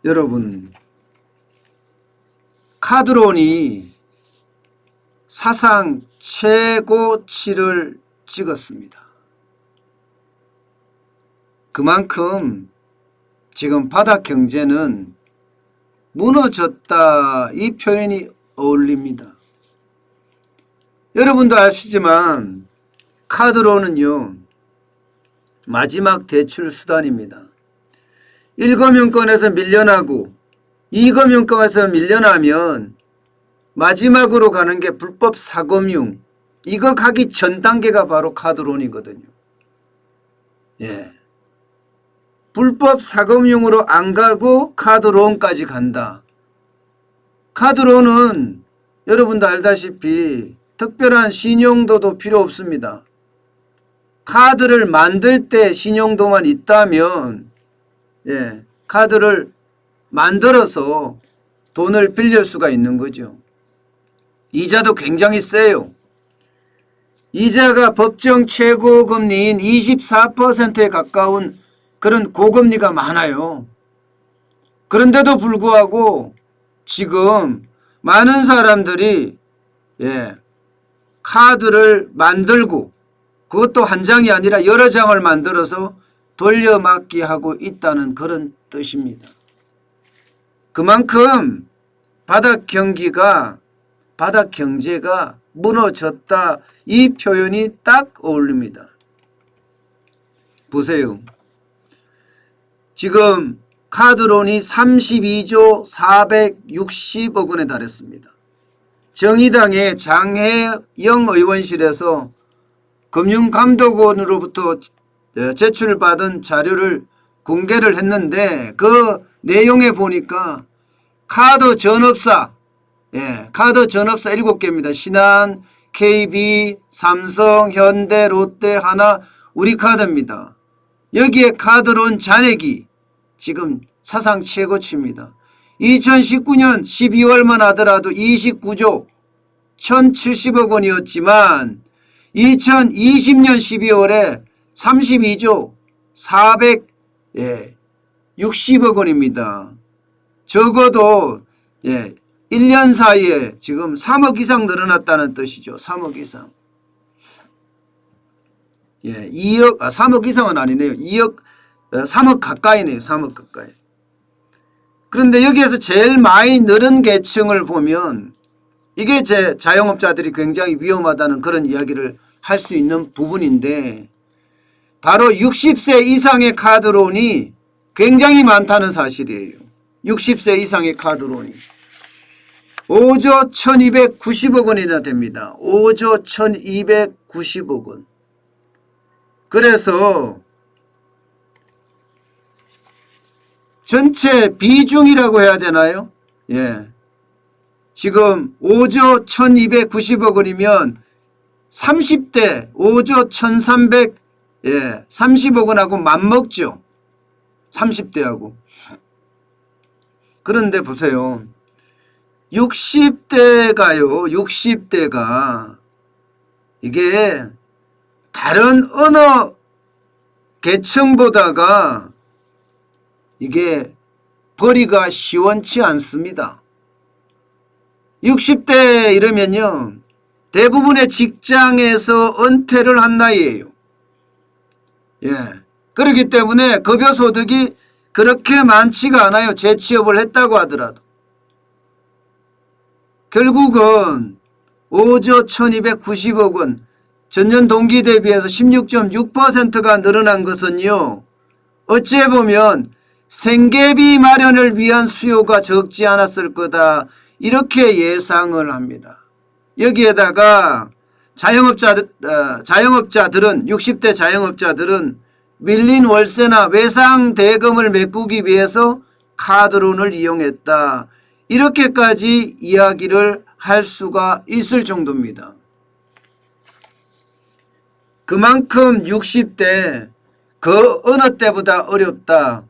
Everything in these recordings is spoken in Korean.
여러분, 카드론이 사상 최고치를 찍었습니다. 그만큼 지금 바닥 경제는 무너졌다, 이 표현이 어울립니다. 여러분도 아시지만 카드론은요, 마지막 대출 수단입니다. 1금융권에서 밀려나고 2금융권에서 밀려나면 마지막으로 가는 게 불법 사금융, 이거 가기 전 단계가 바로 카드론이거든요. 예. 불법 사금융으로 안 가고 카드론까지 간다. 카드론은 여러분도 알다시피 특별한 신용도도 필요 없습니다. 카드를 만들 때 신용도만 있다면 카드를 만들어서 돈을 빌릴 수가 있는 거죠. 이자도 굉장히 세요. 이자가 법정 최고 금리인 24%에 가까운 그런 고금리가 많아요. 그런데도 불구하고 지금 많은 사람들이 카드를 만들고, 그것도 한 장이 아니라 여러 장을 만들어서 돌려막기 하고 있다는 그런 뜻입니다. 그만큼 바닥 경제가 무너졌다, 이 표현이 딱 어울립니다. 보세요. 지금 카드론이 32조 460억 원에 달했습니다. 정의당의 장혜영 의원실에서 금융감독원으로부터 제출받은 자료를 공개를 했는데, 그 내용에 보니까 카드 전업사 7개입니다. 신한, KB, 삼성, 현대, 롯데, 하나, 우리카드입니다. 여기에 카드론 잔액이 지금 사상 최고치입니다. 2019년 12월만 하더라도 29조 1070억 원이었지만 2020년 12월에 32조 460억 원입니다. 적어도 1년 사이에 지금 3억 이상 늘어났다는 뜻이죠. 3억 이상. 3억 이상은 아니네요. 3억 가까이네요. 3억 가까이. 그런데 여기에서 제일 많이 늘은 계층을 보면 이게 자영업자들이 굉장히 위험하다는 그런 이야기를 할 수 있는 부분인데, 바로 60세 이상의 카드론이 굉장히 많다는 사실이에요. 60세 이상의 카드론이 5조 1290억 원이나 됩니다. 5조 1290억 원. 그래서 전체 비중이라고 해야 되나요? 지금 5조 1290억 원이면 30대 5조 1330억 원하고 맞먹죠. 30대하고. 그런데 보세요. 60대가 이게 다른 어느 계층보다가 이게 벌이가 시원치 않습니다. 60대 이러면요, 대부분의 직장에서 은퇴를 한 나이예요. 그렇기 때문에 급여소득이 그렇게 많지가 않아요. 재취업을 했다고 하더라도. 결국은 5조 1290억 원, 전년 동기 대비해서 16.6%가 늘어난 것은요, 어찌 보면 생계비 마련을 위한 수요가 적지 않았을 거다, 이렇게 예상을 합니다. 여기에다가 자영업자들은, 60대 자영업자들은 밀린 월세나 외상 대금을 메꾸기 위해서 카드론을 이용했다, 이렇게까지 이야기를 할 수가 있을 정도입니다. 그만큼 60대 그 어느 때보다 어렵다.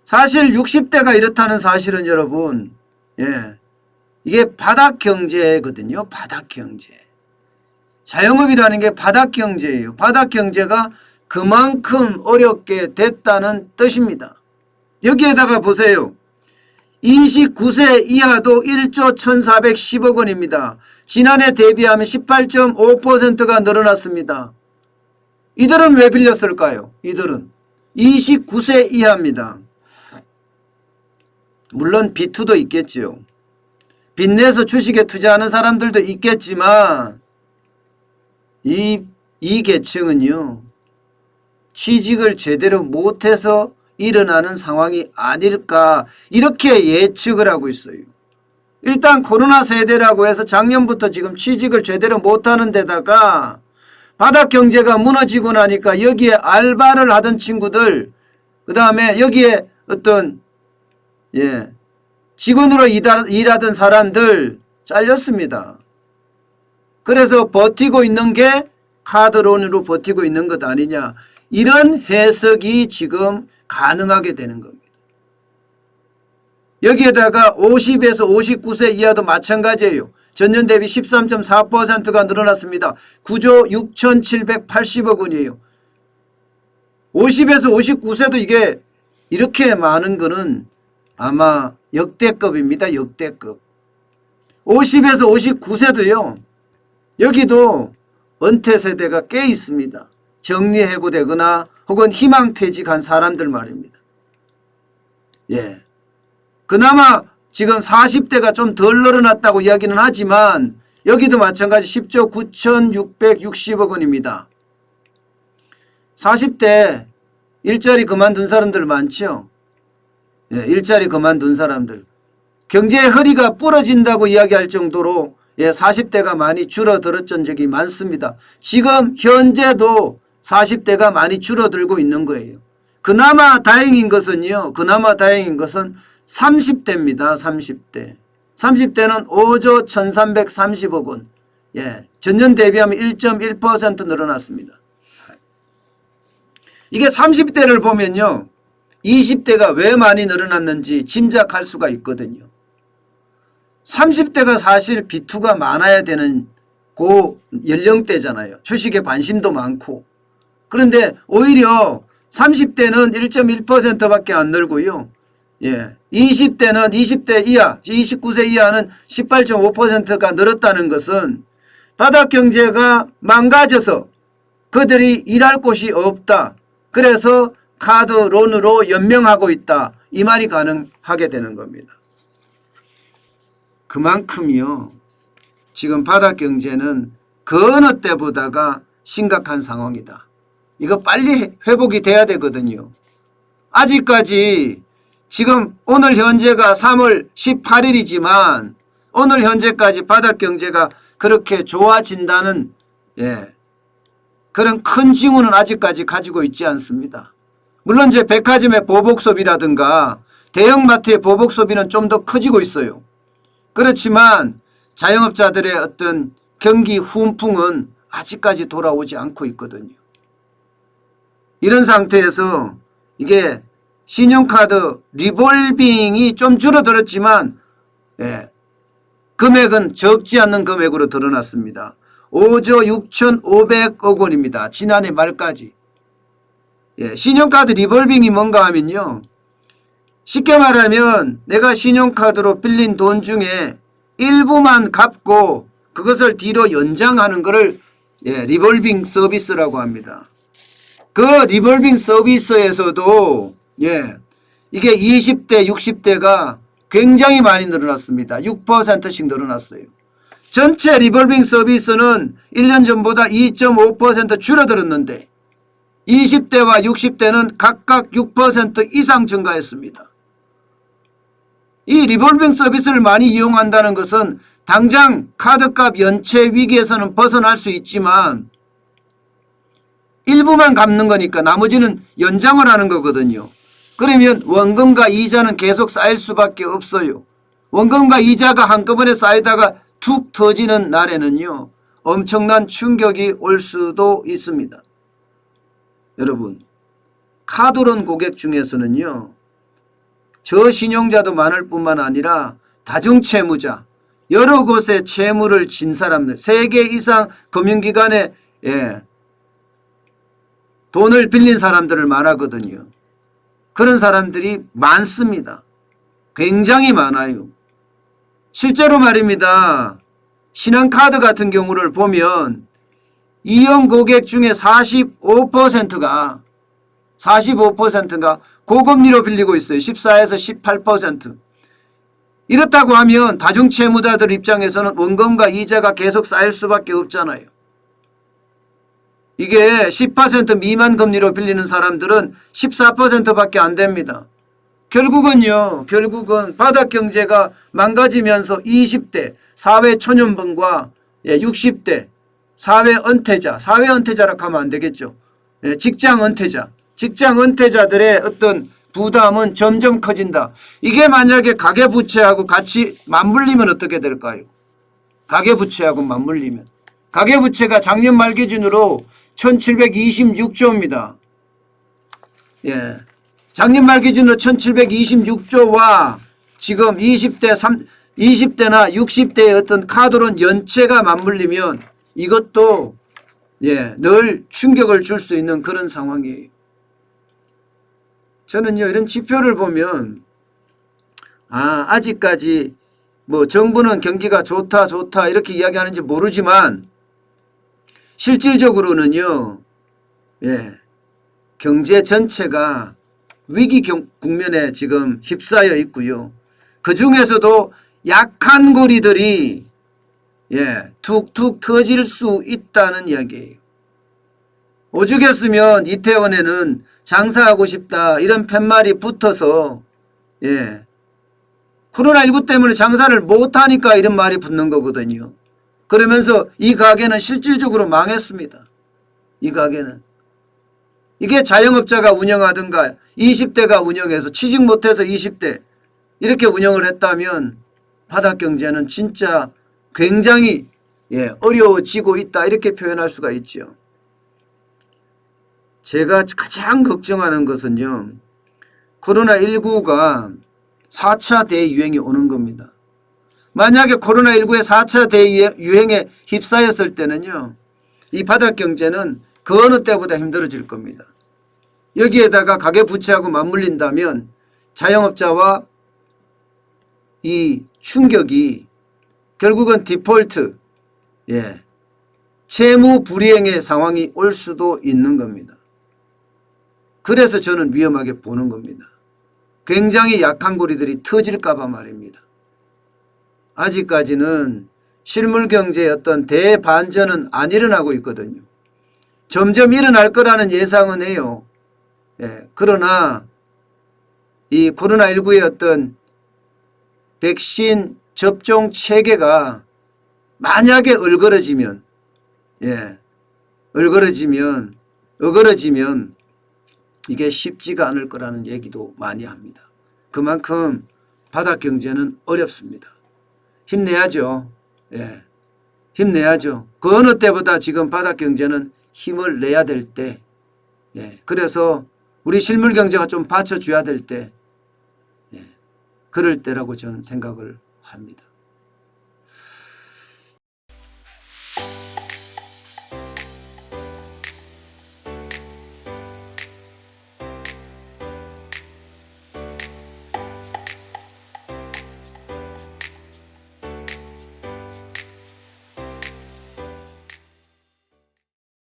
사실 60대가 이렇다는 사실은 여러분, 이게 바닥 경제거든요. 바닥 경제. 자영업이라는 게 바닥 경제예요. 바닥 경제가 그만큼 어렵게 됐다는 뜻입니다. 여기에다가 보세요. 29세 이하도 1조 1410억 원입니다. 지난해 대비하면 18.5%가 늘어났습니다. 이들은 왜 빌렸을까요? 이들은 29세 이하입니다. 물론 B2도 있겠죠. 빚내서 주식에 투자하는 사람들도 있겠지만 이 계층은요. 취직을 제대로 못해서 일어나는 상황이 아닐까 이렇게 예측을 하고 있어요. 일단 코로나 세대라고 해서 작년부터 지금 취직을 제대로 못하는 데다가 바닥 경제가 무너지고 나니까 여기에 알바를 하던 친구들 그 다음에 여기에 어떤 직원으로 일하던 사람들 잘렸습니다. 그래서 버티고 있는 게 카드론으로 버티고 있는 것 아니냐 이런 해석이 지금 가능하게 되는 겁니다. 여기에다가 50에서 59세 이하도 마찬가지예요. 전년 대비 13.4%가 늘어났습니다. 9조 6,780억 원이에요. 50에서 59세도 이게 이렇게 많은 거는 아마 역대급입니다. 역대급. 50에서 59세도요. 여기도 은퇴 세대가 꽤 있습니다. 정리해고되거나 혹은 희망퇴직한 사람들 말입니다. 그나마 지금 40대가 좀 덜 늘어났다고 이야기는 하지만 여기도 마찬가지 10조 9,660억 원입니다. 40대 일자리 그만둔 사람들 많죠. 일자리 그만둔 사람들. 경제의 허리가 부러진다고 이야기할 정도로 40대가 많이 줄어들었던 적이 많습니다. 지금 현재도 40대가 많이 줄어들고 있는 거예요. 그나마 다행인 것은요. 그나마 다행인 것은 30대입니다. 30대. 30대는 5조 1330억 원. 전년 대비하면 1.1% 늘어났습니다. 이게 30대를 보면요. 20대가 왜 많이 늘어났는지 짐작할 수가 있거든요. 30대가 사실 B2가 많아야 되는 그 연령대잖아요. 주식에 관심도 많고. 그런데 오히려 30대는 1.1%밖에 안 늘고요. 20대는 20대 이하, 29세 이하는 18.5%가 늘었다는 것은 바닥 경제가 망가져서 그들이 일할 곳이 없다. 그래서 카드론으로 연명하고 있다. 이 말이 가능하게 되는 겁니다. 그만큼이요. 지금 바닥 경제는 그 어느 때보다가 심각한 상황이다. 이거 빨리 회복이 돼야 되거든요. 아직까지 지금 오늘 현재가 3월 18일이지만 오늘 현재까지 바닥 경제가 그렇게 좋아진다는 그런 큰 징후는 아직까지 가지고 있지 않습니다. 물론 이제 백화점의 보복 소비라든가 대형마트의 보복 소비는 좀 더 커지고 있어요. 그렇지만 자영업자들의 어떤 경기 훈풍은 아직까지 돌아오지 않고 있거든요. 이런 상태에서 이게 신용카드 리볼빙이 좀 줄어들었지만 금액은 적지 않는 금액으로 드러났습니다. 5조 6,500억 원입니다. 지난해 말까지. 신용카드 리볼빙이 뭔가 하면요. 쉽게 말하면 내가 신용카드로 빌린 돈 중에 일부만 갚고 그것을 뒤로 연장하는 것을 리볼빙 서비스라고 합니다. 그 리볼빙 서비스에서도 이게 20대, 60대가 굉장히 많이 늘어났습니다. 6%씩 늘어났어요. 전체 리볼빙 서비스는 1년 전보다 2.5% 줄어들었는데 20대와 60대는 각각 6% 이상 증가했습니다. 이 리볼빙 서비스를 많이 이용한다는 것은 당장 카드값 연체 위기에서는 벗어날 수 있지만 일부만 갚는 거니까 나머지는 연장을 하는 거거든요. 그러면 원금과 이자는 계속 쌓일 수밖에 없어요. 원금과 이자가 한꺼번에 쌓이다가 툭 터지는 날에는요. 엄청난 충격이 올 수도 있습니다. 여러분, 카드론 고객 중에서는요. 저신용자도 많을 뿐만 아니라 다중채무자, 여러 곳에 채무를 진 사람들, 3개 이상 금융기관에 돈을 빌린 사람들을 말하거든요. 그런 사람들이 많습니다. 굉장히 많아요. 실제로 말입니다. 신한카드 같은 경우를 보면 이용 고객 중에 45%가 고금리로 빌리고 있어요. 14에서 18%. 이렇다고 하면 다중채무자들 입장에서는 원금과 이자가 계속 쌓일 수밖에 없잖아요. 이게 10% 미만 금리로 빌리는 사람들은 14%밖에 안 됩니다. 결국은 바닥 경제가 망가지면서 20대 사회 초년병과 60대 사회 은퇴자라고 하면 안 되겠죠. 직장 은퇴자들의 어떤 부담은 점점 커진다. 이게 만약에 가계부채하고 같이 맞물리면 어떻게 될까요? 가계부채하고 맞물리면. 가계부채가 작년 말 기준으로 1726조입니다. 작년 말 기준으로 1726조와 지금 20대나 60대의 어떤 카드론 연체가 맞물리면 이것도 늘 충격을 줄 수 있는 그런 상황이에요. 저는요, 이런 지표를 보면 아직까지 뭐 정부는 경기가 좋다 이렇게 이야기하는지 모르지만 실질적으로는요, 경제 전체가 위기 국면에 지금 휩싸여 있고요. 그 중에서도 약한 고리들이 툭툭 터질 수 있다는 이야기예요. 오죽했으면 이태원에는 장사하고 싶다 이런 팻말이 붙어서 코로나19 때문에 장사를 못하니까 이런 말이 붙는 거거든요. 그러면서 이 가게는 실질적으로 망했습니다. 이 가게는. 이게 자영업자가 운영하든가 20대가 운영해서 취직 못해서 20대 이렇게 운영을 했다면 바닥 경제는 진짜 굉장히 어려워지고 있다 이렇게 표현할 수가 있죠. 제가 가장 걱정하는 것은요, 코로나19가 4차 대유행이 오는 겁니다. 만약에 코로나19의 4차 대유행에 휩싸였을 때는요, 이 바닥 경제는 그 어느 때보다 힘들어질 겁니다. 여기에다가 가계부채하고 맞물린다면 자영업자와 이 충격이 결국은 디폴트, 채무 불이행의 상황이 올 수도 있는 겁니다. 그래서 저는 위험하게 보는 겁니다. 굉장히 약한 고리들이 터질까 봐 말입니다. 아직까지는 실물경제의 어떤 대반전은 안 일어나고 있거든요. 점점 일어날 거라는 예상은 해요. 그러나 이 코로나19의 어떤 백신 접종 체계가 만약에 어그러지면 이게 쉽지가 않을 거라는 얘기도 많이 합니다. 그만큼 바닥 경제는 어렵습니다. 힘내야죠. 힘내야죠. 그 어느 때보다 지금 바닥 경제는 힘을 내야 될 때, 그래서 우리 실물 경제가 좀 받쳐줘야 될 때, 그럴 때라고 저는 생각을 합니다.